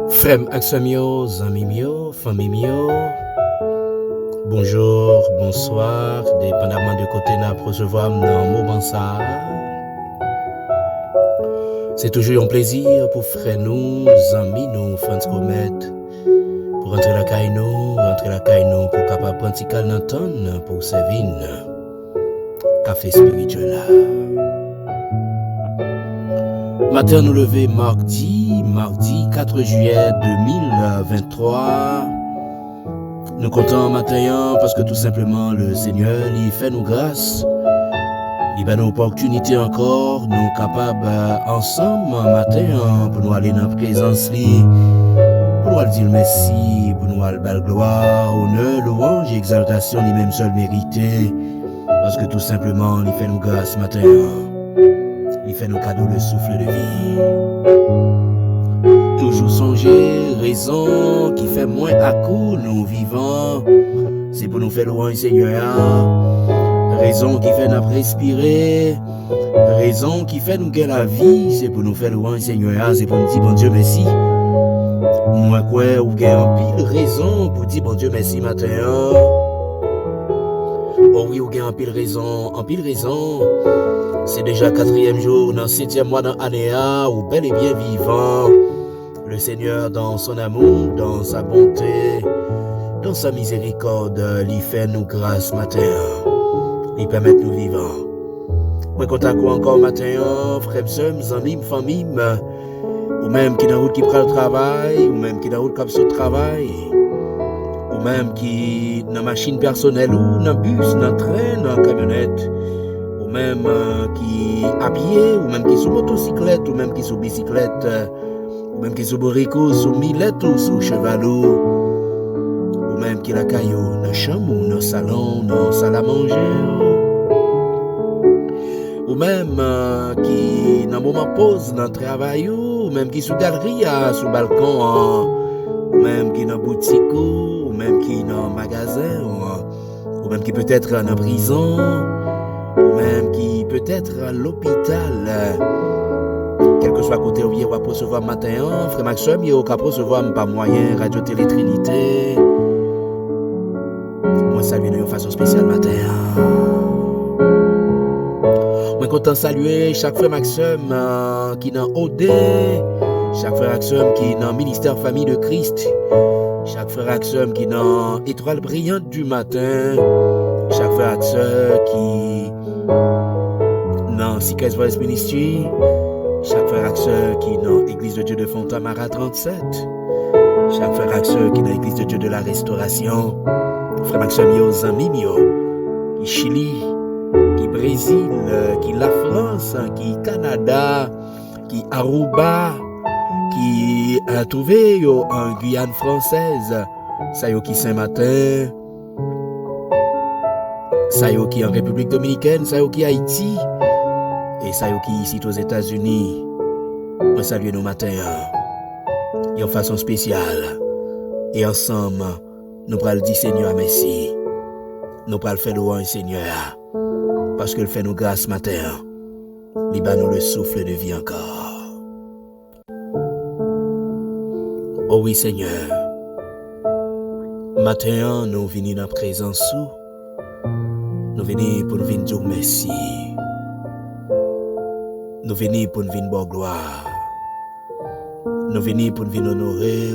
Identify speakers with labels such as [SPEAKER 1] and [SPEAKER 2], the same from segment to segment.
[SPEAKER 1] Frères Axamio, Zamimio, Famimio, bonjour, bonsoir, dépendamment de côté n'a recevoir dans moment ça. C'est toujours un plaisir pour frères nous, amis nous, France Comet, pour rentrer la caille nous, pour capable pratiquer l'entendre, pour servir café spirituel. Matin nous lever mardi 4 juillet 2023. Nous comptons matin parce que tout simplement le Seigneur il fait nous grâce. Il a une opportunité encore, nous capables ensemble matin pour nous aller dans la présence pour nous dire merci, pour nous aller belle gloire, honneur, louange, exaltation, les mêmes seuls mérités. Parce que tout simplement il fait nous grâce matin. Il fait nos cadeaux le souffle de vie. Toujours songer, raison qui fait moins à coup nous vivants. C'est pour nous faire louange Seigneur. Raison qui fait nous respirer. Raison qui fait nous gagner la vie. C'est pour nous faire louange Seigneur. C'est pour nous dire bon Dieu merci. Moi quoi ou gagne en pile raison pour dire bon Dieu merci matin. Oh oui, ou gagne en pile raison. C'est déjà 4e jour, dans 7e mois dans l'année, où bel et bien vivant. Le Seigneur, dans son amour, dans sa bonté, dans sa miséricorde, il fait nous grâce matin. Il permet nous vivre. Moi, quand à quoi encore matin, frères, sœurs, amis, famille, ou même qui dans la route qui prend le travail, ou même qui dans la route qui au travail, ou même qui dans la machine personnelle, ou dans le bus, dans le train, dans la camionnette. Ou même qui à pied, ou même qui sur motocyclette, ou même qui sur bicyclette, ou même qui sur borico, sur millette, ou sur chevalot, ou même qui la caillou, dans chambre, ou dans salon, dans salle à manger, ou même qui dans moment pause, dans travail, ou même qui sur galerie, sur balcon, ou même qui dans boutique, ou même qui dans magasin, ou même qui peut-être dans prison. Ou même qui peut-être à l'hôpital, quel que soit côté où il va recevoir matin, frère Maxime, il va recevoir par moyen Radio Télé Trinité. Moi salue de façon spéciale matin. Moi content saluer chaque frère Maxime qui dans OD, chaque frère Maxime qui dans Ministère Famille de Christ, chaque frère Maxime qui dans Étoile Brillante du matin, chaque frère Maxime qui dans Secret Voice Ministry, chaque frère et sœur qui est dans l'Église de Dieu de Fontamara 37, chaque frère et sœur qui est dans l'Église de Dieu de la Restauration, frère Maxime Zamimio, qui Chili, qui Brésil, qui la France, qui Canada, qui Aruba, qui a trouvé en Guyane française, ça y est qui Saint-Martin, ça y est qui en République Dominicaine, ça y est qui Haïti, et ça y est qui ici aux États-Unis. On salue nos matins, et en façon spéciale, et ensemble, nous allons dire Seigneur merci, nous allons faire louange Seigneur, parce qu'il fait nous grâce matin, il bat nous le souffle de vie encore. Oh oui Seigneur, matin nous venons dans la présence sous, nous venons pour nous venir dire merci. Nous venons pour nous venir bonne gloire. Nous venons pour nous venir honorer.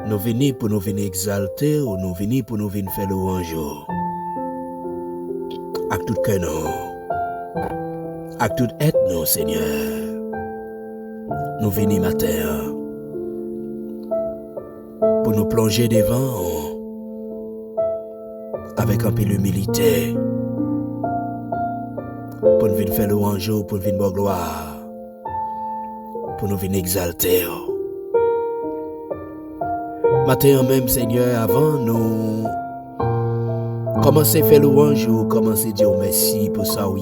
[SPEAKER 1] Nous venons pour nous venir exalter. Nous venons pour nous venir faire louange. Avec tout cœur, avec tout être, nous, Seigneur. Nous venons matin pour nous plonger devant avec un peu d'humilité. Pour nous venir faire louange, pour nous venir bonne gloire. pour nous venir exalter. Matin même, Seigneur, avant nous commencer à faire louange ou commencer à dire merci pour ça ou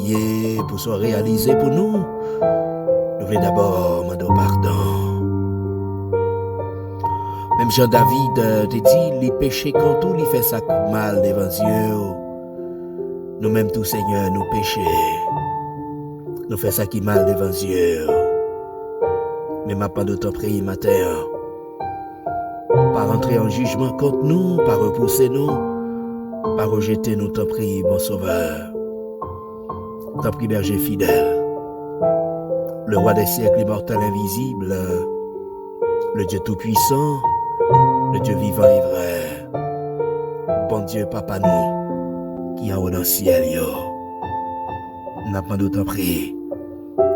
[SPEAKER 1] pour ça réaliser pour nous. Nous voulons d'abord demander pardon. Même Jean-David te dit, les péchés quand tout, il fait ça mal devant Dieu. Nous-mêmes tout, Seigneur, nous péchons. Nous faisons ça qui mal devant Dieu. Mais ma part de temps prier matin. Pas rentrer en jugement contre nous, pas repousser nous, pas rejeter nous, t'en prie, bon sauveur. T'en prie, berger fidèle. Le roi des siècles, immortel, invisible, le Dieu tout-puissant, le Dieu vivant et vrai. Bon Dieu, papa nous, qui est en haut dans le ciel, yo. N'a pas d'autre prier.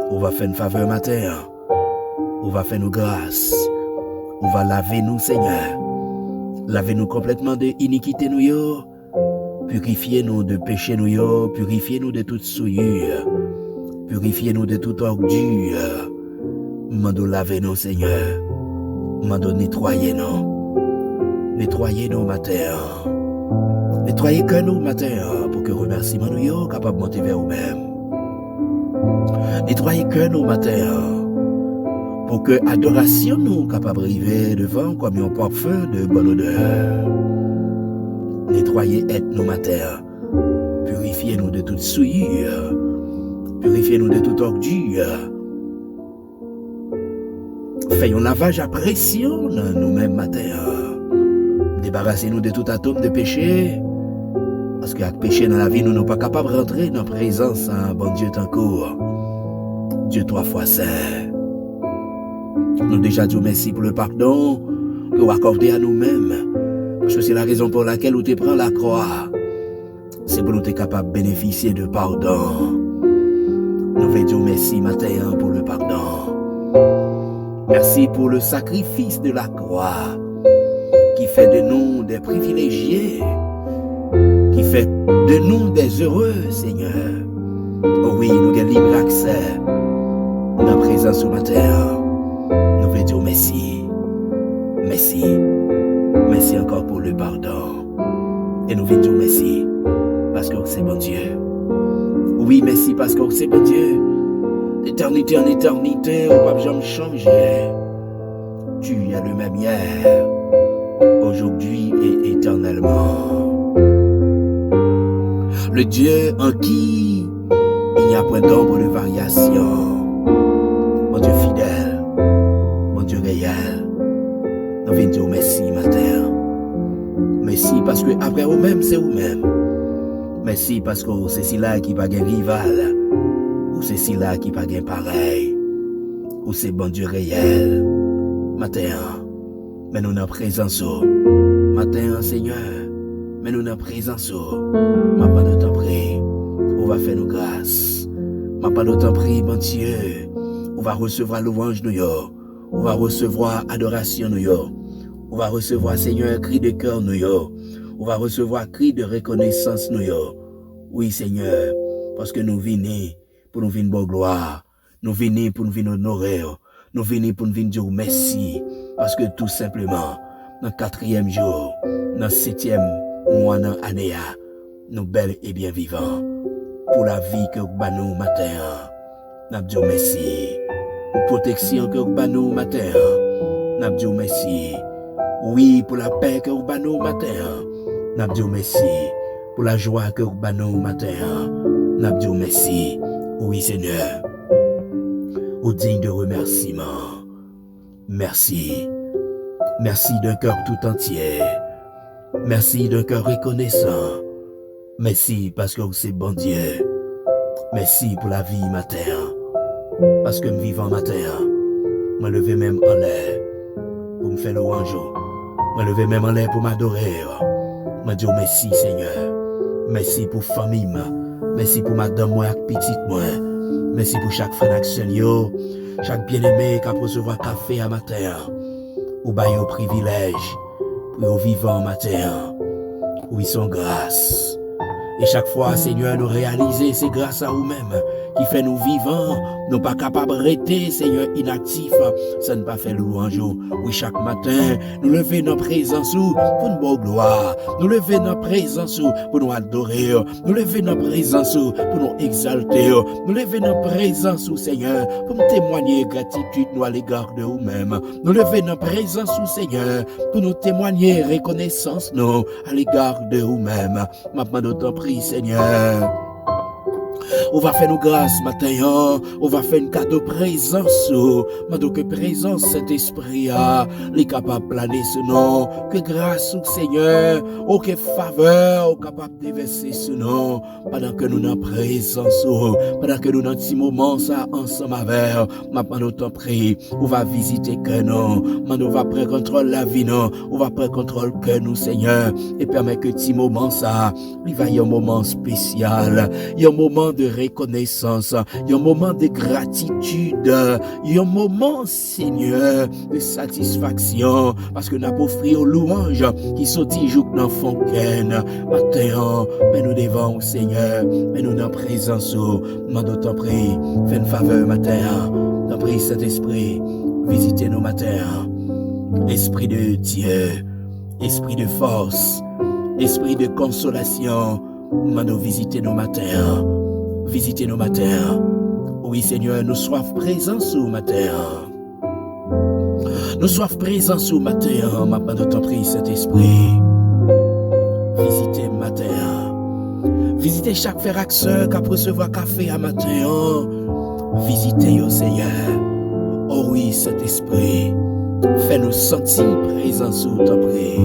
[SPEAKER 1] On va faire une faveur matin. On va faire nos grâces. On va laver nous, Seigneur. Laver nous complètement de iniquité nous, yo. Purifier nous de péché nous, yo. Purifier nous de toute souillure. Purifier nous de toute ordure. Mando laver nous, Seigneur. Mando nettoyer nous. Nettoyer nous matin. Nettoyer que nous matin. Pour que remerciement nous, yo, capable de monter vers nous-mêmes. Nettoyer que nous matin. Pour que adoration nous capable d'arriver devant comme un parfum de bonne odeur. Nettoyer être nos matin. Purifier nous de toute souillure. Purifier nous de toute ordure. Fais un lavage à pression nous-mêmes matin. Débarrasser nous de tout atome de péché. Parce que avec péché dans la vie, nous ne sommes pas capables de rentrer dans la présence. Bon Dieu t'en court. Dieu 3 fois saint. Nous déjà disons merci pour le pardon que vous accordez à nous-mêmes. Parce que c'est la raison pour laquelle vous te prend la croix. C'est pour nous être capables de bénéficier de pardon. Nous voulons dire merci matin pour le pardon. Merci pour le sacrifice de la croix qui fait de nous des privilégiés, qui fait de nous des heureux, Seigneur. Oh oui, nous avons libre accès dans la présence au matin. Nous voulons dire merci. Merci. Merci encore pour le pardon. Et nous voulons dire merci parce que c'est bon Dieu. Oui, merci parce que c'est bon Dieu. D'éternité en éternité, on ne peut jamais changer. Tu es le même hier, aujourd'hui et éternellement. Le Dieu en qui il n'y a point d'ombre de variation. Mon Dieu fidèle, mon Dieu réel, nous venons dire merci matin. Merci parce que après vous-même, c'est vous-même. Merci parce que c'est celui-là qui n'a pas de rival. Ou c'est celui-là qui n'a pas de pareil. Ou c'est bon Dieu réel. Matin, mais nous n'avons présence. Matin, Seigneur, mais nous n'avons présence. Ma pas de temps pris, on va faire nos grâces. Ma pas de temps pris, bon Dieu, on va recevoir louange nous. On va recevoir adoration nous. On va recevoir, Seigneur, cri de cœur nous. On va recevoir cri de reconnaissance nous. Oui, Seigneur, parce que nous venons pour nous venir bonne gloire. Nous venons pour nous venir honorer. Nous venons pour nous venir dire merci. Parce que tout simplement, dans le 4e jour, dans le 7e mois dans l'année, nous belles et bien vivants. Pour la vie que vous avez nous matin, nous disons merci. Pour la protection que vous avez nous matin, nous disons merci. Oui, pour la paix que vous avez nous matin, nous disons merci. Pour la joie que vous avez nous matin, nous disons merci. Oui, Seigneur, au digne de remerciement. Merci. Merci d'un cœur tout entier. Merci d'un cœur reconnaissant. Merci parce que c'est bon Dieu. Merci pour la vie matin. Parce que me vivant matin, me lever même en l'air pour me faire louange. Me lever même en l'air pour m'adorer. Me dire merci Seigneur. Merci pour famille. Merci pour madame moi et petite moi. Merci pour chaque frère d'action yo. Chaque bien-aimé qui a recevoir café à matin. Ou bail au privilège pour vivant matin. Où ils sont grâce. Et chaque fois, Seigneur, nous réaliser, c'est grâce à vous-même qui fait nous vivants, nous pas capables de rester, Seigneur, inactifs, ça ne pas fait louange. Oui, chaque matin, nous lever notre présence pour nous bonne gloire, nous lever notre présence pour nous adorer, nous lever notre présence pour nous exalter, nous lever notre présence, Seigneur, pour nous témoigner gratitude nous à l'égard de vous-même, nous lever notre présence, Seigneur, pour nous témoigner reconnaissance nous à l'égard de vous-même. Maintenant, d'autant prie, Seigneur. On va faire nos grâces matin, on va faire une cadeau présence, maintenant que présence cet esprit les capable de planer ce nom, que grâce au Seigneur, que faveur, capable de déverser ce nom, pendant que nous n'en présence, pendant que nous dans petit moment ça ensemble avec, maintenant t'en prie, on va visiter que nous, maintenant on va prendre contrôle la vie non, on va prendre contrôle que nous Seigneur, et permettre que petit moment ça, il va y avoir un moment spécial, il y a un moment de reconnaissance, il y a un moment de gratitude, il y a un moment, Seigneur, de satisfaction, parce que nous avons offert aux louanges qui sont toujours dans la fontaine. Matin, mais nous devant au Seigneur, mais nous dans présence, nous t'en prie, fais une faveur, matin, t'en prie, Saint-Esprit, visitez nos matins, Esprit de Dieu, Esprit de force, Esprit de consolation, nous visitez nos matins. Visitez nos matins. Oui, Seigneur, nous soif présents sous matin. Nous soif présents sous matin. Maintenant, de ton prix, Saint-Esprit. Visitez matin. Visitez chaque frère qui a recevoir café à matin. Visitez, au Seigneur. Oh oui, Saint-Esprit. Fais-nous sentir présents sous ton prix.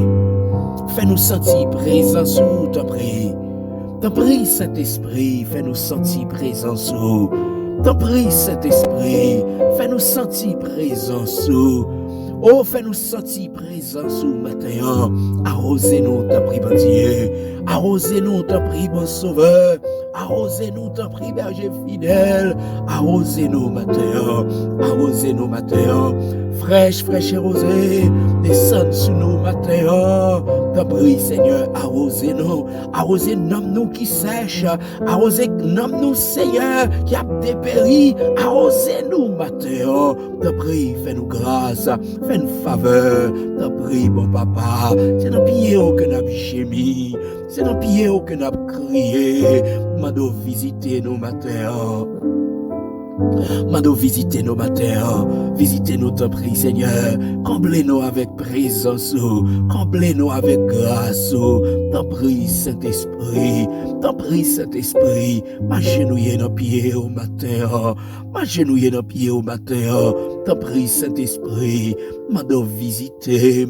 [SPEAKER 1] Fais-nous sentir présents sous ton prix. T'en prie, Saint-Esprit, fais-nous sentir présence. T'en prie, Saint-Esprit, fais-nous sentir présence. Oh, fais-nous sentir présence matin. Arrosez-nous, t'en prie, bon Dieu. Arrosez-nous, t'en prie, bon Sauveur. Arrosez-nous, t'en prie, berger fidèle. Arrosez-nous matin. Arrosez-nous matin. Fraîche et rosée. Descends sur nous matin. T'en prie, Seigneur, arrosez-nous. Arrosez nous qui sèche. Arrosez nous, Seigneur, qui a dépéri. Arrosez-nous matin. T'en prie, fais-nous grâce. Fais-nous faveur. T'en prie, bon papa. C'est dans pied que nous avons chémi. C'est dans pied que nous avons crié. Mando visiter nos matins. Mando visiter nos matins, visitez-nous, t'en prie, Seigneur. Comblez-nous avec présence, comblez-nous avec grâce. T'en prie, Saint-Esprit, t'en prie, Saint-Esprit. M'agenouiller nos pieds au matin, m'agenouiller nos pieds au matin. T'en prie, Saint-Esprit, mando visiter,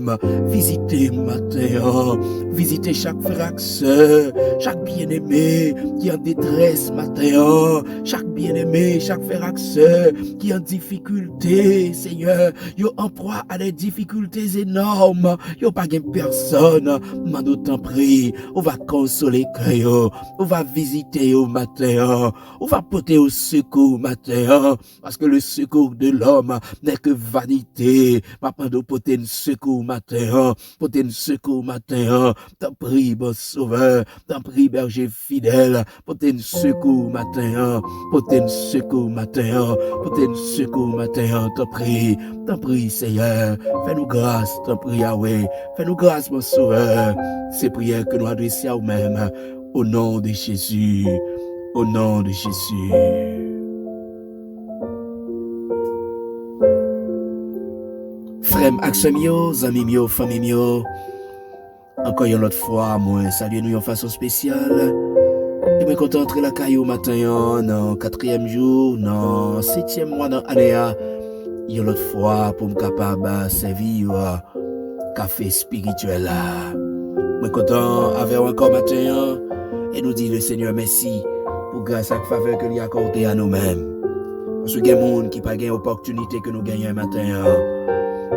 [SPEAKER 1] visiter matin, visiter chaque frère, sœur, chaque bien-aimé qui est en détresse matin, chaque bien-aimé, chaque frère, sœur qui est en difficulté, Seigneur, yo en proie à des difficultés énormes, yo pas de personne, mando t'en prie, on va consoler cœur, on va visiter au matin, on va porter au secours matin, parce que le secours de l'homme n'est que vanité. Papa de porter un secours matin, porter un secours matin. T'en prie, bon sauveur, t'en prie, berger fidèle, porter un secours matin, porter un secours matin, porter un secours matin. T'en prie, Seigneur, fais-nous grâce, t'en prie, Yahweh, fais-nous grâce, mon sauveur. C'est prière que nous adressons à nous-mêmes, au nom de Jésus, au nom de Jésus. Frère, action mio, amis mio, famille mio. Encore une autre fois, moi, salut nous en façon spéciale. Et me content entrer la caillou matin, dans 4e jour, dans 7e mois dans l'année. Une autre fois, pour me capable de servir café spirituel. Me content avec encore matin, et nous dit le Seigneur merci pour grâce à la faveur que lui a accordé à nous-mêmes. Parce que il y a des gens qui n'ont pas gagné l'opportunité que nous gagnons un matin.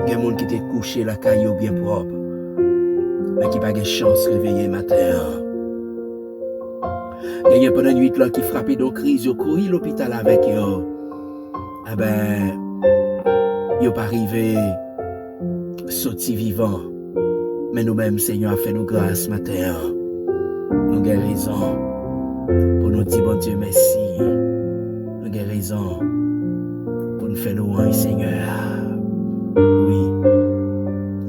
[SPEAKER 1] Il y a des gens qui étaient couchés la caillou bien propre, mais qui n'ont pas de chance de réveiller matin. Il y a pendant la nuit qui frappait de crise, ils ont couru l'hôpital avec eux. Eh ben, ils n'ont pas arrivé sorti vivant. Mais nous-mêmes, Seigneur, a fait nous grâce matin. Nous avons raison. pour nous dire, bon Dieu, merci. Nous avons raison pour nous faire louange, Seigneur. Oui,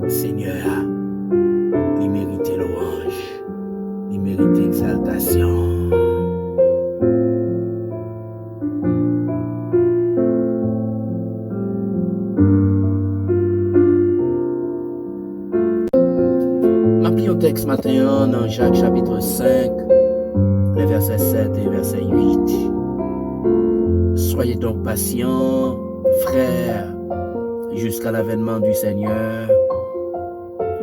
[SPEAKER 1] Seigneur, il mérite louange, il mérite exaltation. Ma prière texte matin dans Jacques chapitre 5, les versets 7 et verset 8. Soyez donc patients, frères, jusqu'à l'avènement du Seigneur.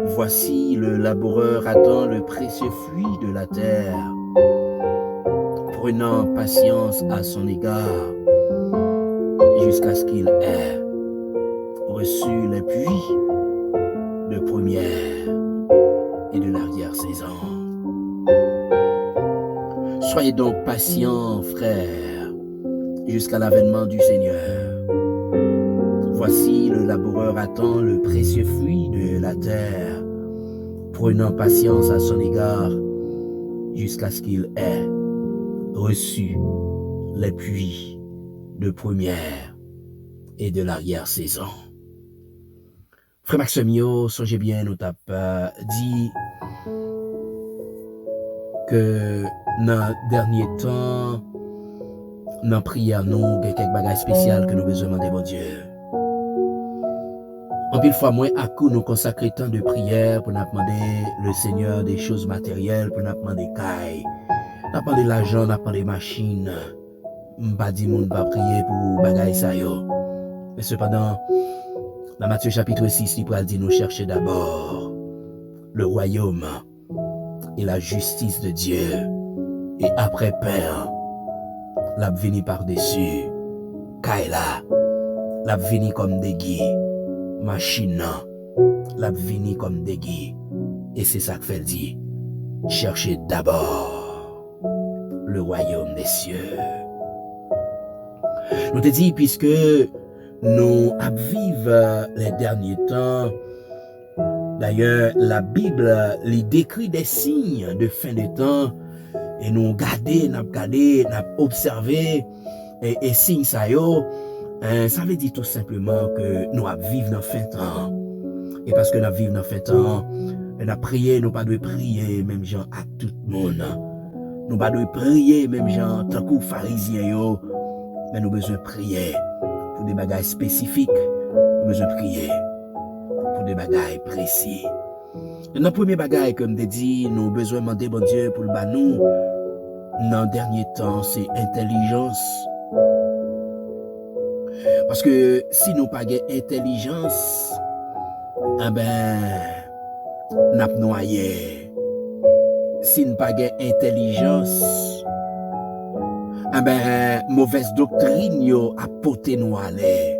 [SPEAKER 1] Voici le laboureur attend le précieux fruit de la terre, prenant patience à son égard, jusqu'à ce qu'il ait reçu les pluies de première et de l'arrière-saison. Soyez donc patients, frères, jusqu'à l'avènement du Seigneur. Voici le laboureur attend le précieux fruit de la terre, prenant patience à son égard, jusqu'à ce qu'il ait reçu les pluies de première et de l'arrière-saison. Frère Maximio, songez bien, nous t'avons dit que dans le dernier temps, dans la prière, nous avons quelques bagages spéciales que nous besoin demander, bon Dieu. En pile fois, moins à coup, nous consacrer tant de prières pour nous demander le Seigneur des choses matérielles, pour nous demander caille, nous demander l'argent, nous demander machines. Pas dit monde pas prier pour bagaille ça yo. Mais cependant, dans Matthieu chapitre 6, il dit nous chercher d'abord le royaume et la justice de Dieu. Et après Père, l'a vini par-dessus. Kaila, l'a vini comme des guides. Machine, l'a vini comme des guides. Et c'est ça que fait dire. Cherchez d'abord le royaume des cieux. Nous te dit, puisque nous vivons les derniers temps, d'ailleurs, la Bible lui décrit des signes de fin de temps, et nous nous observé, et signes ça yo, ça veut dire tout simplement que nous vivons dans fin de temps. Et parce que nous vivons dans fin de temps, nous avons prié, nous pas de prier, même gens à tout le monde. Nous pas de prier, même gens, tant que pharisiens yo, mais nous besoin de prier pour des bagages spécifiques, nous besoin de prier pour des bagages précis. Et dans le premier bagage, comme je dit, nous besoin de demander bon Dieu pour le nous. Dans le dernier temps, c'est intelligence. Parce que si nous n'avons pas intelligence, eh ben, nous avons noyé. Si nous n'avons pas intelligence, eh ben, mauvaise doctrine yo a porté nous aller.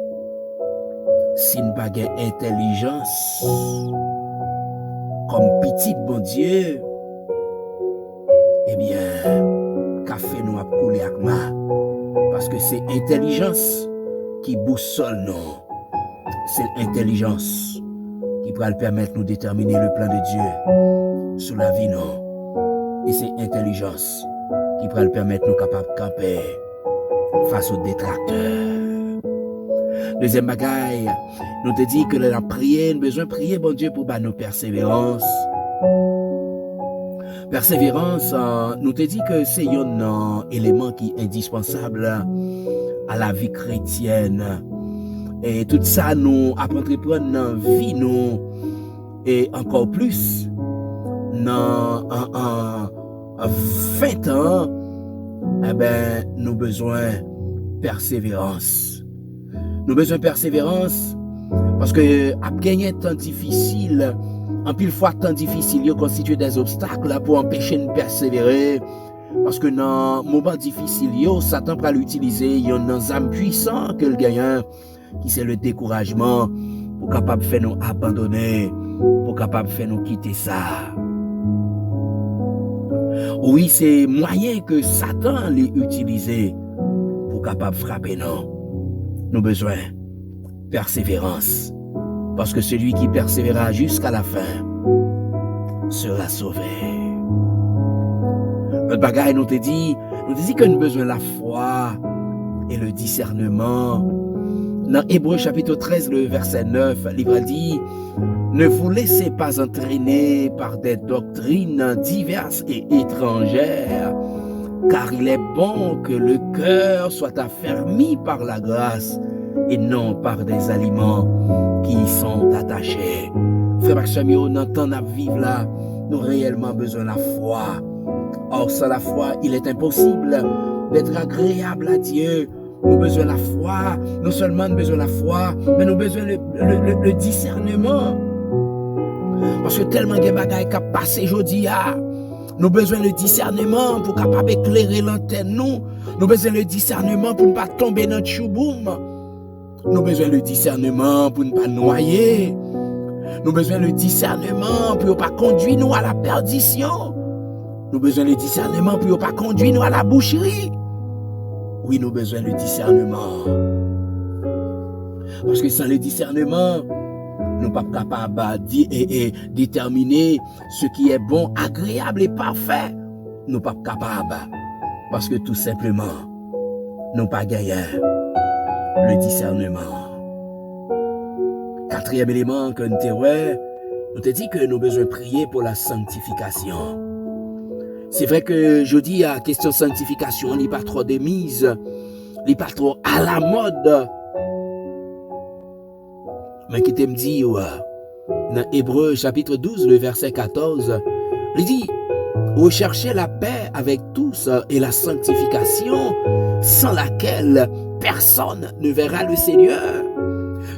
[SPEAKER 1] Si nous n'avons pas intelligence, comme petit bon Dieu, eh bien, café nous a coulé avec ma. Parce que c'est intelligence qui boussole nous. C'est l'intelligence qui pourra le permettre de nous déterminer le plan de Dieu sur la vie non. Et c'est l'intelligence qui pourra le permettre de nous capables de camper face aux détracteurs. Deuxième bagaille, nous te dit que la prière, nous besoin de prier, bon Dieu, pour nos persévérance. Persévérance, nous te dit que c'est un élément qui est indispensable à la vie chrétienne. Et tout ça, nous entreprendre dans la vie, nous, et encore plus, dans 20 ans, eh ben, nous besoin de persévérance. Nous besoin de persévérance parce que à gagner temps difficile, en pile fois temps difficile, constitue des obstacles pour empêcher de persévérer. Parce que dans moment difficile, Satan va l'utiliser, il y a un âme puissant que le gagnant, qui c'est le découragement, pour capable de faire nous abandonner, pour capable de faire nous quitter ça. Oui, c'est moyen que Satan l'a utilisé pour capable de frapper nous. Nous besoin de persévérance. Parce que celui qui persévérera jusqu'à la fin sera sauvé. Notre bagaille nous te dit, nous dit que nous avons besoin de la foi et le discernement. Dans Hébreux chapitre 13, le verset 9, le livre dit: ne vous laissez pas entraîner par des doctrines diverses et étrangères, car il est bon que le cœur soit affermi par la grâce et non par des aliments qui y sont attachés. Frère Maximio, dans le temps de vivre là, nous avons réellement besoin de la foi. Or, sans la foi, il est impossible d'être agréable à Dieu. Nous avons besoin de la foi. Non seulement nous avons besoin de la foi, mais nous avons besoin le discernement. Parce que tellement de bagailles qui passent aujourd'hui, nous avons besoin de discernement pour capable éclairer l'antenne. Nous avons besoin de discernement pour ne pas tomber dans le chouboum. Nous avons besoin de discernement pour ne pas noyer. Nous avons besoin de discernement pour ne pas conduire nous à la perdition. Nous avons besoin de discernement pour ne pas conduire nous à la boucherie. Oui, nous avons besoin de discernement. Parce que sans le discernement, nous ne sommes pas capables de déterminer ce qui est bon, agréable et parfait. Nous ne sommes pas capables. Parce que tout simplement, nous n'avons pas gagné le discernement. Quatrième élément que nous te dit que nous avons besoin de prier pour la sanctification. C'est vrai que je dis à question sanctification, il n'y a pas trop de mise, il n'y a pas trop à la mode. Mais qui te me dit, dans Hébreux chapitre 12, le verset 14, il dit: recherchez la paix avec tous et la sanctification, sans laquelle personne ne verra le Seigneur.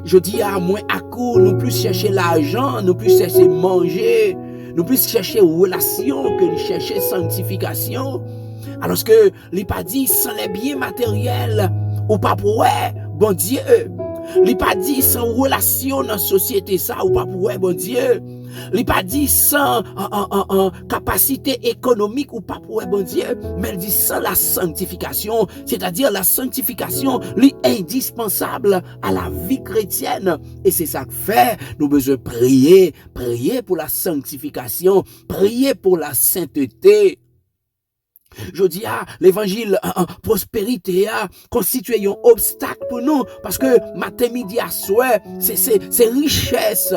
[SPEAKER 1] Je dis à moins à coup, nous plus chercher l'argent, nous plus chercher manger, nous plus chercher relation que nous chercher sanctification. Alors que les pas dit sans les biens matériels, ou pas pour bon Dieu. Il pas dit sans relation dans la société ça ou pas pour bon Dieu. Il pas dit sans capacité économique ou pas pour bon Dieu, mais il dit sans la sanctification, c'est-à-dire la sanctification est indispensable à la vie chrétienne. Et c'est ça que fait, nous besoin prier pour la sanctification, prier pour la sainteté. Je dis l'évangile prospérité constitue un obstacle pour nous parce que matin midi à soir c'est richesse,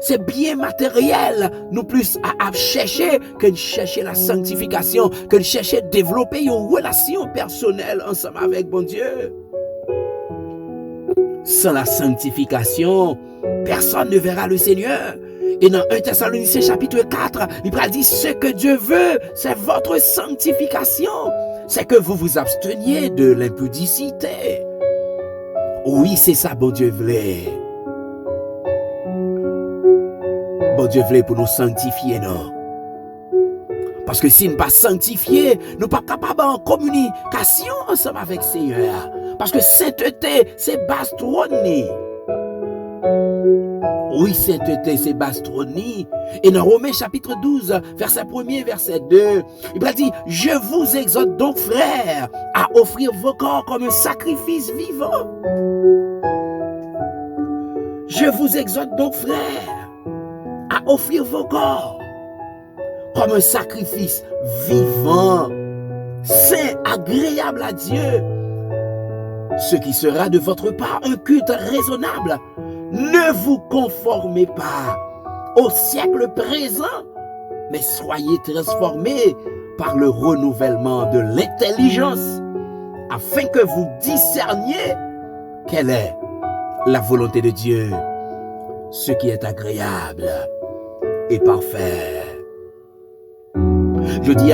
[SPEAKER 1] c'est bien matériel, nous plus à chercher que de chercher la sanctification, que de chercher à développer une relation personnelle ensemble avec bon Dieu. Sans la sanctification, personne ne verra le Seigneur. Et dans 1 Thessaloniciens chapitre 4, il dit: ce que Dieu veut, c'est votre sanctification. C'est que vous vous absteniez de l'impudicité. Oui, c'est ça, bon Dieu voulait. Bon Dieu voulait pour nous sanctifier, non? Parce que si nous ne sommes pas sanctifiés, nous ne sommes pas capables en communication ensemble avec le Seigneur. Parce que sainteté, c'est bastronie. Oui, sainteté, c'est bastronie. Et dans Romains chapitre 12, verset 1er, verset 2, il a dit: je vous exhorte donc, frères, à offrir vos corps comme un sacrifice vivant. Je vous exhorte donc, frères, à offrir vos corps comme un sacrifice vivant, saint, agréable à Dieu, ce qui sera de votre part un culte raisonnable. Ne vous conformez pas au siècle présent, mais soyez transformés par le renouvellement de l'intelligence, afin que vous discerniez quelle est la volonté de Dieu, ce qui est agréable et parfait. Je dis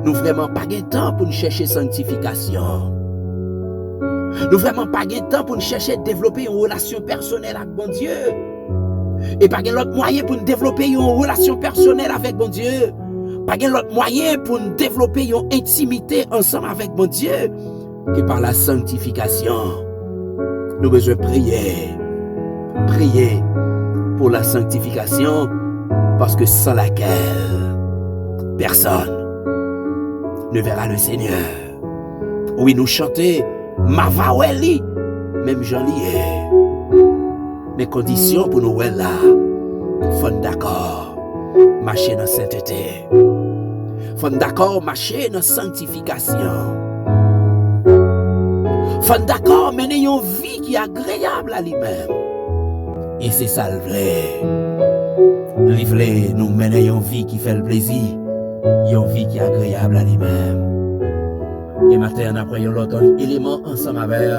[SPEAKER 1] nous vraiment pas de temps pour nous chercher sanctification. Nous vraiment pas de temps pour nous chercher à développer une relation personnelle avec bon Dieu. Et pas de l'autre moyen pour nous développer une relation personnelle avec bon Dieu. Pas de l'autre moyen pour nous développer une intimité ensemble avec bon Dieu que par la sanctification. Nous devons prier pour la sanctification, parce que sans laquelle personne ne verra le Seigneur. Oui, nous chanter Mavaweli, même j'en liais. Mais conditions pour nous là, faut d'accord, marcher dans sainteté. Faut d'accord, marcher dans sanctification. Faut d'accord, mener une vie qui est agréable à lui-même. Et c'est ça le vrai. Il voulait nous mener une vie qui fait le plaisir. Une vie qui est agréable à lui-même. Et maintenant, après, l'autre élément ensemble avec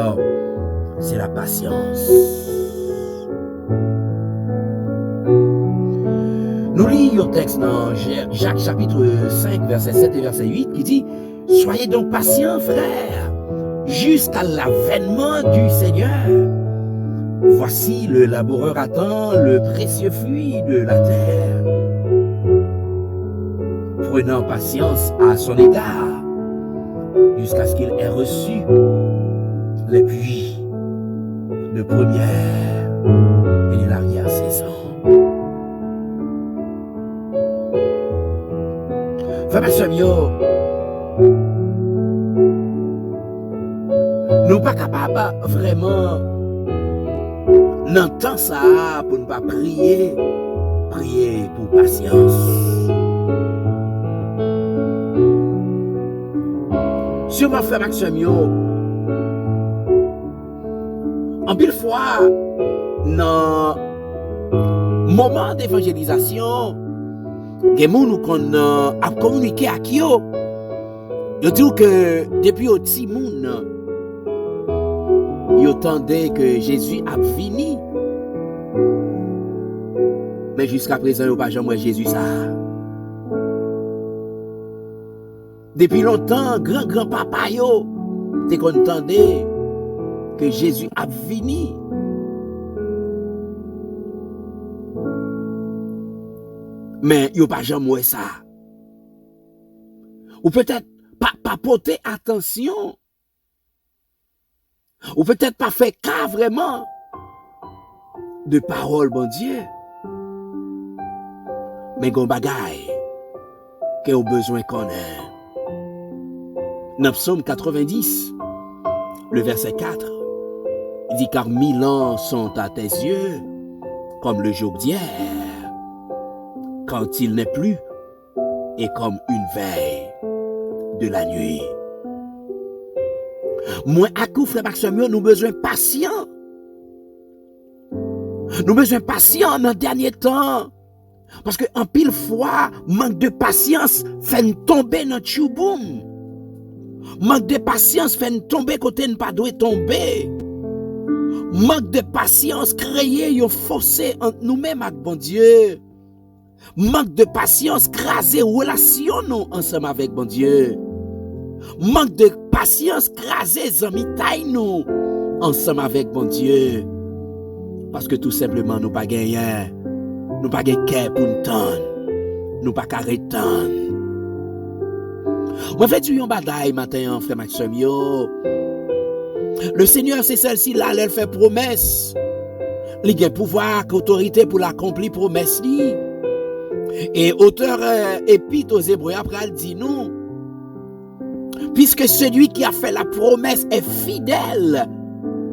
[SPEAKER 1] c'est la patience. Nous lisons un texte dans Jacques chapitre 5, verset 7 et verset 8 qui dit « Soyez donc patients, frères, jusqu'à l'avènement du Seigneur. Voici le laboureur attend le précieux fruit de la terre, prenant patience à son égard, jusqu'à ce qu'il ait reçu les pluies de première et de l'arrière-saison. » Frère Samuel, nous pas capables vraiment d'entendre ça pour ne pas prier pour patience. Sur ma frère Maxime, en pile fois, dans le moment d'évangélisation, les gens nous a communiqué à qui ils disent que depuis au petit monde, ils attendaient que Jésus a fini. Mais jusqu'à présent, ils n'ont pas jamais Jésus ça. Depuis longtemps, grand papa yo, t'es contendé que Jésus a fini. Mais yo pas jamais ça. Ou peut-être pas porter attention. Ou peut-être pas faire cas vraiment de parole bon Dieu. Mais gon bagay que au besoin connaître. Dans Psaume 90, le verset 4, il dit car 1000 ans sont à tes yeux comme le jour d'hier, quand il n'est plus, et comme une veille de la nuit. Moi, à coup, frère Maxime, nous besoin patient. Nous besoin patient dans le dernier temps. Parce que en pile fois, manque de patience fait nous tomber dans le chouboum. Manque de patience fait nous tomber côté ne pas doit tomber. Manque de patience créer un fossé entre nous-mêmes avec bon Dieu. Manque de patience craser relation nous ensemble avec bon Dieu. Manque de patience craser amis taille nous ensemble avec bon Dieu. Parce que tout simplement nous pas gagné. Nous pas gagné cœur pour nous tendre. Nous pas carré tendre. Moi fait tu yon bataille matin frère Maxime yo. Le Seigneur c'est celle-ci là elle fait promesse. Il a pouvoir autorité pour l'accomplir promesse li. Et auteur épître aux Hébreux après il dit nous puisque celui qui a fait la promesse est fidèle,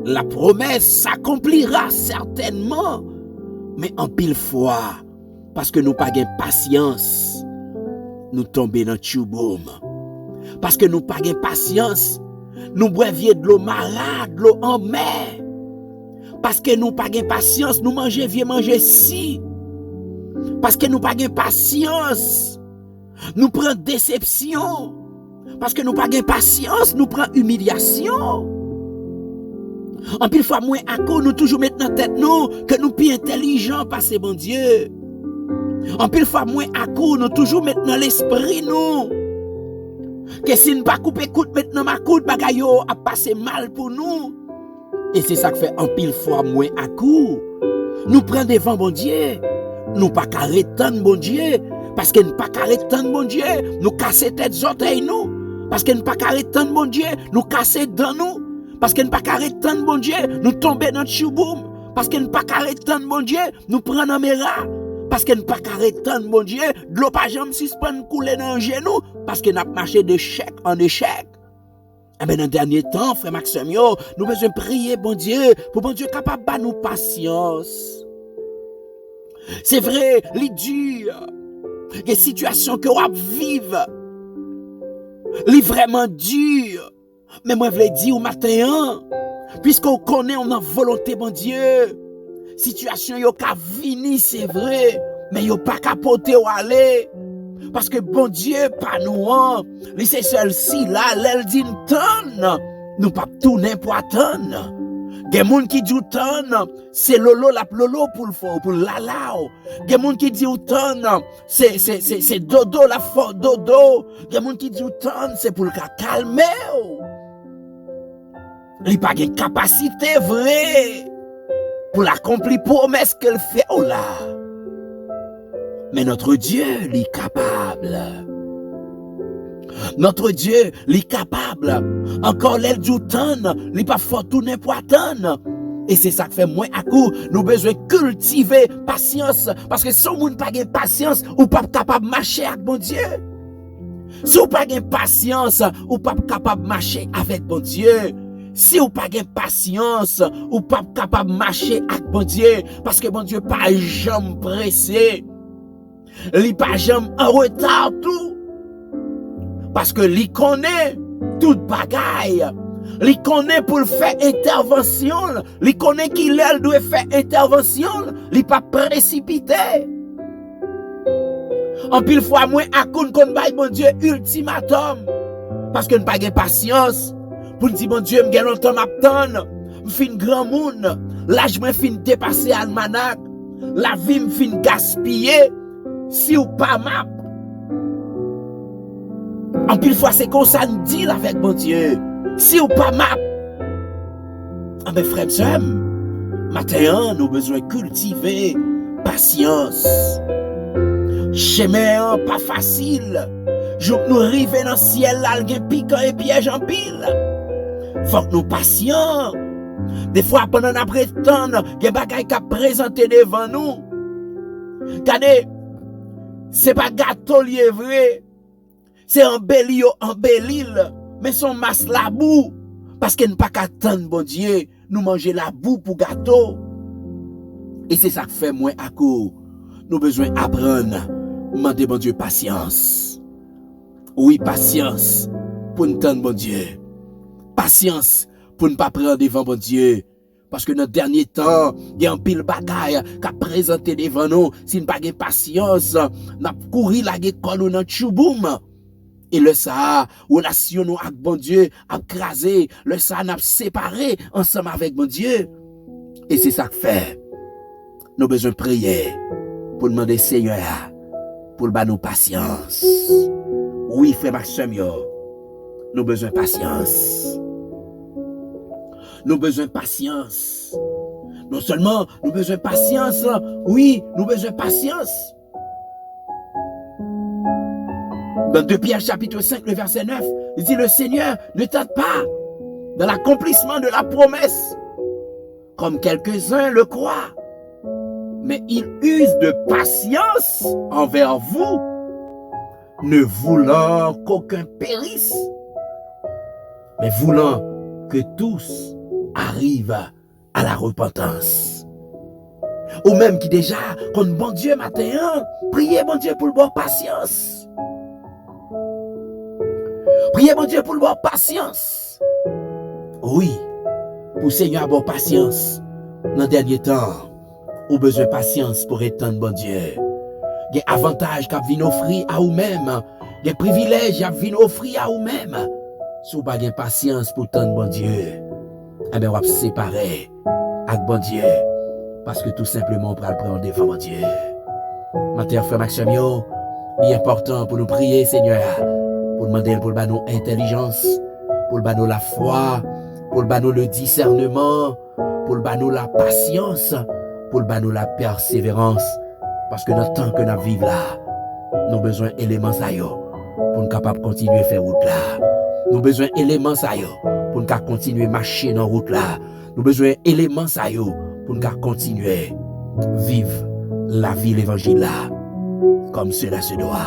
[SPEAKER 1] la promesse s'accomplira certainement, mais en pile fois, parce que nous pas gain patience, nous tomber dans chouboum. Parce que nous pas gain patience, nous boivions de l'eau malade, de l'eau en mer. Parce que nous pas gain patience, nous manger vieux manger si. Parce que nous pas gain patience, nous prenons déception. Parce que nous pas gain patience, nous prenons humiliation. En pile fois moins à cause nous toujours mettre dans tête nous que nous plus intelligents passer bon Dieu. En pile fois moins à cause nous toujours mettre dans l'esprit nous que si nous pas couper coute maintenant ma coute bagayo a passer mal pour nous. Et c'est ça que fait en pile fois moins à coup. Nous prenons devant bon Dieu. Nous pas carré tant bon Dieu parce que nous pas carré tant bon Dieu, nous casser tête orteils nous. Parce que nous pas carré tant bon Dieu, nous casser dans nous. Parce que nous pas carré tant bon Dieu, nous tomber dans le chouboum. Parce que nous pas carré tant bon Dieu, nous prendre en méra. Parce que nous pas carré tant bon Dieu, de l'eau pas jamais suspendre couler dans le genou. Parce que nous avons marché d'échec en échec. Et bien dans le dernier temps, frère Maxime, nous besoin prier bon Dieu, pour bon Dieu capable de nous patience. C'est vrai, les durs, les situations que vous vivez, les vraiment dures. Mais moi, je voulais dire au matin, puisqu'on connaît, on a volonté, bon Dieu. Situation yo ka vini, c'est vrai, mais yo pas capoter ou aller. Parce que bon Dieu, pas nous, hein. C'est seul si là, l'elle dit une tonne. Nous pas tout n'importe tonne. Gen moun qui dit tonne, c'est lolo la lolo pour la. Gen moun qui dit tonne, c'est dodo la fort dodo. Gen moun qui dit tonne, c'est pour le calmer. Il pas de capacité vraie pour l'accomplir promesse qu'elle fait là. Mais notre Dieu, il est capable. Notre Dieu, il est capable. Encore l'aile du temps, il n'est pas fort tout n'importe. Et c'est ça que fait moins à coup. Nous besoin cultiver patience. Parce que si on n'a pas de patience, ou pas capable de marcher avec bon Dieu. Si on n'a pas de patience, ou pas capable de marcher avec bon Dieu. Si ou pas de patience, ou pas capable de marcher avec bon Dieu. Parce que bon Dieu pas jamais pressé. Il pas jamais en retard tout. Parce que il connaît toute bagaille. Il connaît pour faire intervention. Il connaît qu'il doit faire intervention. Il pas précipité. En pile fois moins à qu'on bail bon Dieu ultimatum. Parce que nous pas de patience. Pour nous dire bon Dieu, m'gagne longtemps m'attendre. M'fin grand monde. L'âge me fin dépasser almanach. La vie me fin gaspiller. Si ou pas map. En pile fois, c'est comme ça nous dit avec mon Dieu. Si ou pas map. Ah ben frère, matin, nous besoin cultiver patience. Chemin pas facile. Jour nous arriver dans le ciel, là, il piquant et piège en pile. Faut que nous patients. Des fois, pendant après temps, il y a des bagages qui présenté devant nous. Regardez, c'est pas gâteau lié vrai. C'est un belio en belil, mais son masse la boue. Parce qu'il n'y a pas qu'à attendre, bon Dieu, nous manger la boue pour gâteau. Et c'est ça que fait moins à coup. Nous besoin apprendre, demander, bon Dieu, patience. Oui, patience pour nous attendre, bon Dieu. Patience pour ne pas prendre devant, bon Dieu. Parce que dans le dernier temps, il y a un pile bagaille qui a présenté devant nous. Si nous n'avons pas patience, nous avons couru la école ou dans le chouboum. Et le ça, relation nous avec bon Dieu, a crasé, le ça n'a séparé ensemble avec bon Dieu. Et c'est ça que fait. Nous avons besoin de prier pour demander Seigneur, pour le nous patience. Oui, frère Maxime, nous avons besoin de patience. Nous avons besoin de patience. Non seulement nous avons besoin de patience, oui, nous avons besoin de patience. Dans 2 Pierre chapitre 5, le verset 9, il dit le Seigneur ne tarde pas dans l'accomplissement de la promesse, comme quelques-uns le croient. Mais il use de patience envers vous, ne voulant qu'aucun périsse, mais voulant que tous arrivent à la repentance. Ou même qui déjà, comme bon Dieu matin, priez bon Dieu pour le bon patience. Priez mon Dieu pour le bon patience. Oui, pour Seigneur avoir patience. Dans le dernier temps, ou besoin de patience pour étendre bon Dieu. Il y a des avantages qui viennent offrir à vous-même. Il y a des privilèges qui viennent offrir à vous-même. Si vous n'avez pas de patience pour étendre bon Dieu, eh bien, vous allez séparer avec bon Dieu. Parce que tout simplement, on va le prendre devant bon Dieu. Matin, frère Maxime, il est important pour nous prier, Seigneur. Pour demander pour le nous intelligence, pour le nous la foi, pour le nous le discernement, pour le nous la patience, pour le nous la persévérance. Parce que dans le temps que nous vivons là, nous avons besoin d'éléments pour nous capables continuer à faire route là. Nous avons besoin d'éléments pour nous continuer à marcher dans la route là. Nous avons besoin d'éléments pour nous continuer à vivre la vie de l'évangile là, comme cela se doit.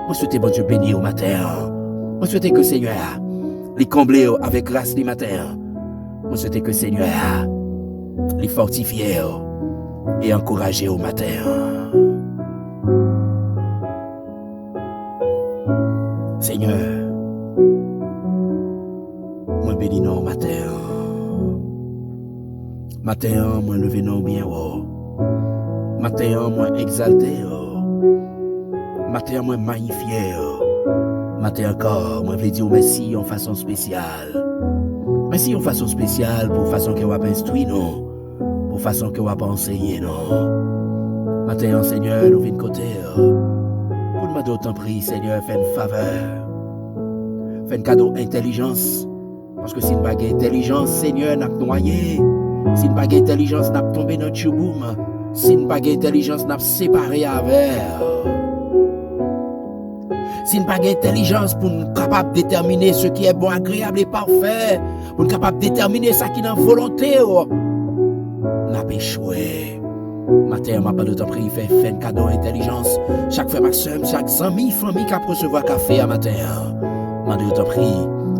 [SPEAKER 1] Je souhaite bon Dieu bénir au matin. Je souhaite que Seigneur les combler avec grâce du matin. Je souhaite que Seigneur les fortifier et encourager au matin. Seigneur, bénis non matin. Matin, moi levé non bien haut. Matin, moi exalté. Matin, moi magnifié. Matin encore, moi veux dire merci en façon spéciale. Merci en façon spéciale pour façon que vous avez instruit nous. Pour façon que vous avez enseigné nous. Matin, Seigneur, nous venons côté. Pour demander autant prix, Seigneur, fais une faveur. Fais un cadeau intelligence. Parce que si nous n'avons pas d'intelligence, Seigneur, nous avons noyé. Si nous n'avons pas d'intelligence, nous avons tombé dans le chouboum. Si nous n'avons pas d'intelligence, nous avons séparé avec. Si nous n'avons pas d'intelligence pour nous capables de déterminer ce qui est bon, agréable et parfait, pour nous capables de déterminer ce qui est dans la volonté, nous avons échoué. Matin, ma part de temps pris, fait un cadeau intelligence. Chaque frère, chaque ami, famille qui a recevoir café à matin. Ma de temps pris,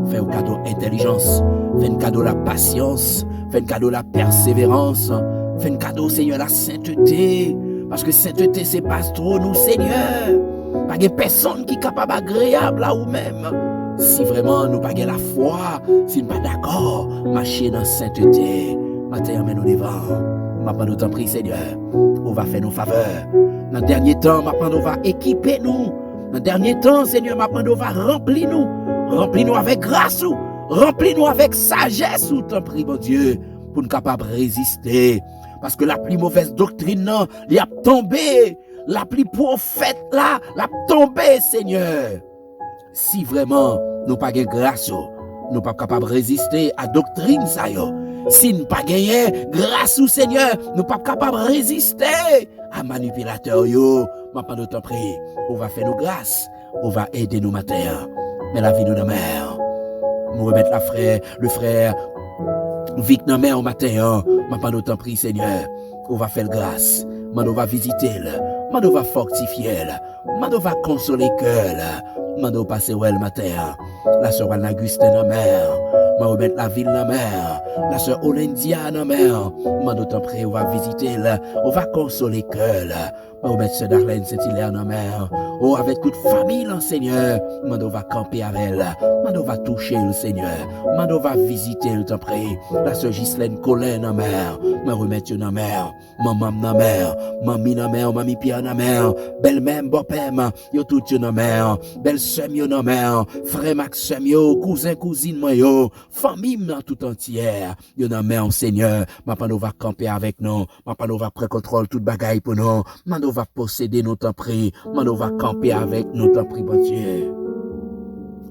[SPEAKER 1] fait un cadeau intelligence. Fait un cadeau la patience. Fait un cadeau la persévérance. Fait un cadeau, Seigneur, la sainteté. Parce que sainteté, c'est pas trop nous, Seigneur. Pas de personne qui est capable agréable à nous-mêmes. Si vraiment nous pas la foi, si nous pas d'accord, marcher dans la sainteté. Matin, amène nous devant. Maintenant, nous t'en prie, Seigneur, on va faire nos faveurs. Dans le dernier temps, maintenant, on va équiper nous. Dans le dernier temps, Seigneur, maintenant, on va remplir nous. Remplis-nous avec grâce, remplis-nous avec sagesse, ou t'en prie, mon Dieu, pour nous capables de résister. Parce que la plus mauvaise doctrine, non, elle a tombé. La plus prophète, là, elle a tombé, Seigneur. Si vraiment, nous pas de grâce, nous pas capables de résister à la doctrine, ça y est. Si nous pas gagné grâce au Seigneur, nous pas capables de résister à manipulateur yo. Maintenant nous t'en prie, on va faire nos grâces, on va aider nos matins. Mais la vie nous dans mer. Nous remettre le frère vite dans mer au matin. Maintenant nous t'en prie Seigneur, on va faire grâce. Maintenant on va visiter maintenant on va fortifier maintenant on va consoler cœur. Maintenant on passer le matin. La sœur Anne-Augustin dans mer. Je remettre la ville dans la mer, la sœur Olendia dans la mer. Je t'en prie, on va visiter, on va consoler cœur. Je remettre sœur Darlene Saint-Hilaire dans la mer. Oh, avec toute famille, Seigneur. Je va camper avec elle. Je va toucher le Seigneur. Je va visiter, je t'en prie. La sœur Ghislaine Colin dans la mer. Je remettre dans la mer. Maman dans la mer. Mamie dans la mer. Mamie Pierre dans la mer. Belle-mère, beau-père, yo tout dans la mer. Belle-sœur dans la mer. Frère Maxime, cousin, cousine, yo. Famille tout entière, yo nan mer Seigneur, maintenant va camper avec nous, maintenant va prendre contrôle toute bagaille pour nous, maintenant va posséder nos temps pris, maintenant va camper avec nous temps pris bon Dieu.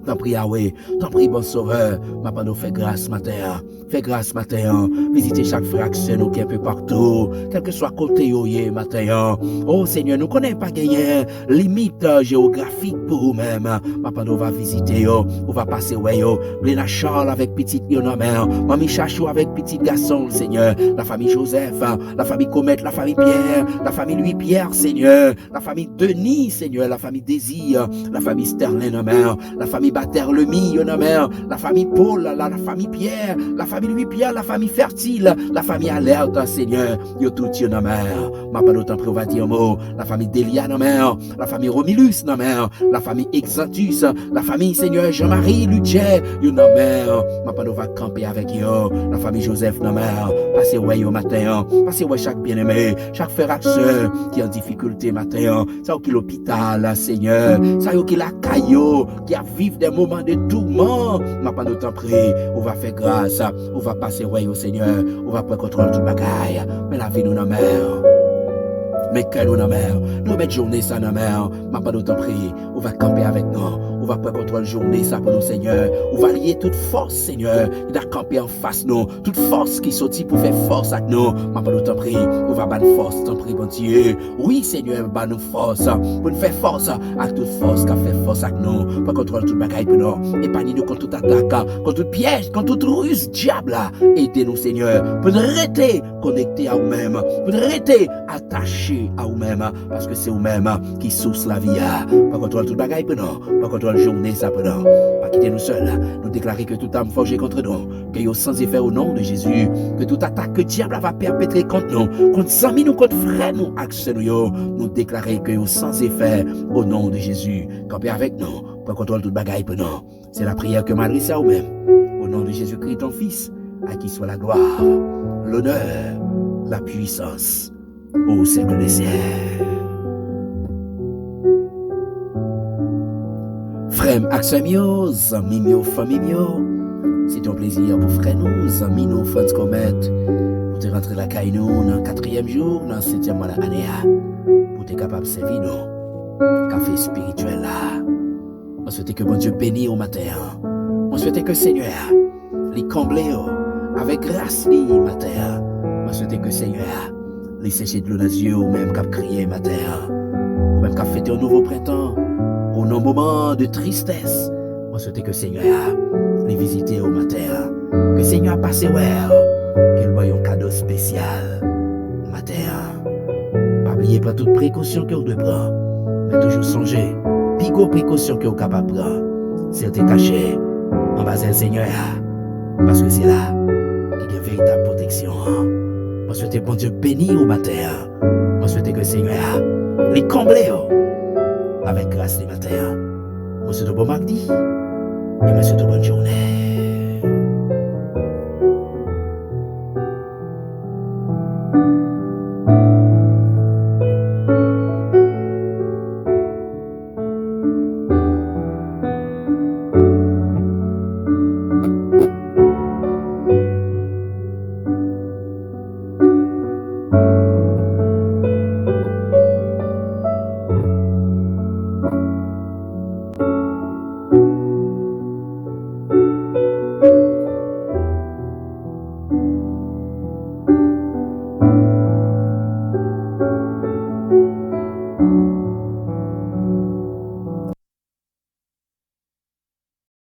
[SPEAKER 1] T'en prie Yahweh, t'en prie bon sauveur, maintenant fais grâce matin, visitez chaque fraction nous qui est un peu partout, quel que soit côté yoye matin. Oh Seigneur, nous connaissons pas gagner limite géographique pour nous-mêmes. Maintenant on va visiter on va passer Bléna Charles avec petite Yonamer, Mamie Chachou avec petit garçon Seigneur, la famille Joseph, la famille Comète, la famille Pierre, la famille Louis Pierre Seigneur, la famille Denis Seigneur, la famille Désir, la famille Sterling la famille Baterlemi, la famille Paul, la famille Pierre, la famille Louis Pierre, la famille Fertile, la famille Alerte, Seigneur, yo tout yon mère. Ma pas d'autant près, on va dire mot, la famille Delia, la famille Romilus, la famille Exantus, la famille Seigneur Jean-Marie Luthier, yo mère. Ma pas va camper avec yo, la famille Joseph, mère. Passez ouais au matin, passez ouais chaque bien-aimé, chaque frère et sœur qui est en difficulté matin, ça qui l'hôpital, Seigneur, ça qui la caillou, qui a vivre des moments de tourment, ma pas d'autant près, on va faire grâce, on va passer ouais au Seigneur, on va prendre contrôle de bagaille, mais la vie nous n'a mère. Mais que nous, nous mettons journée ça, nos mères, ma pas d'autant prier, on va camper avec nous, on va prendre contrôle journée ça pour nous, Seigneur, on va lier toute force, Seigneur, il a campé en face nous, toute force qui sortit pour faire force avec nous, ma pas d'autant prier, on va battre force, t'en prie, bon Dieu, oui, Seigneur, bat nous force, pour nous faire force, avec toute force qui a fait force avec nous, prendre contrôle toute bagaille pour nous, épargnez nous contre toute attaque, contre tout piège, contre toute ruse, diable, aidez-nous, Seigneur, pour nous rester connectés à nous-mêmes, pour nous rester attachés à vous-même, parce que c'est vous-même qui source la vie. Pas contrôle toute bagaille pour nous, pas contrôle journée ça pour nous, pas quitter nous seuls, nous déclarer que toute âme forgée contre nous, que yo sans effet au nom de Jésus, que toute attaque que le diable va perpétrer contre nous, contre amis nous, contre frères nous, action nous déclarer que yo sans effet au nom de Jésus, campez avec nous, Prends contrôle de toute bagaille pour nous. C'est la prière que m'adresse à vous-même. Au nom de Jésus-Christ, ton Fils, à qui soit la gloire, l'honneur, la puissance, au siècle des siècles. Frère, accès mio, amis mio, famille mio, c'est un plaisir pour frère nous, amis nous, France Comet, pour te rentrer la caille nous dans le 4e jour, dans le 7e mois de l'année, pour te capable de servir nous, café spirituel là. On souhaite que bon Dieu bénisse au matin. On souhaite que Seigneur les comble avec grâce le matin. On souhaite que Seigneur les sécher de l'eau dans les yeux ou même qu'à crier matin. Ou même qu'à fêter un nouveau printemps. Ou un moment de tristesse. On souhaite que Seigneur les visiter au matin. Que Seigneur passe qu'il voie un cadeau spécial au matin. Pas oublier pas toute précaution que vous devez prendre. Mais toujours songer. Pico précaution que vous êtes capable de prendre, c'est de cacher en bas du Seigneur. Parce que c'est là qu'il y a une véritable protection. Je souhaite que bon Dieu bénisse au matin. Je souhaite que le Seigneur les comble avec grâce le matin. Je souhaite un bon mardi et je souhaite une bonne journée.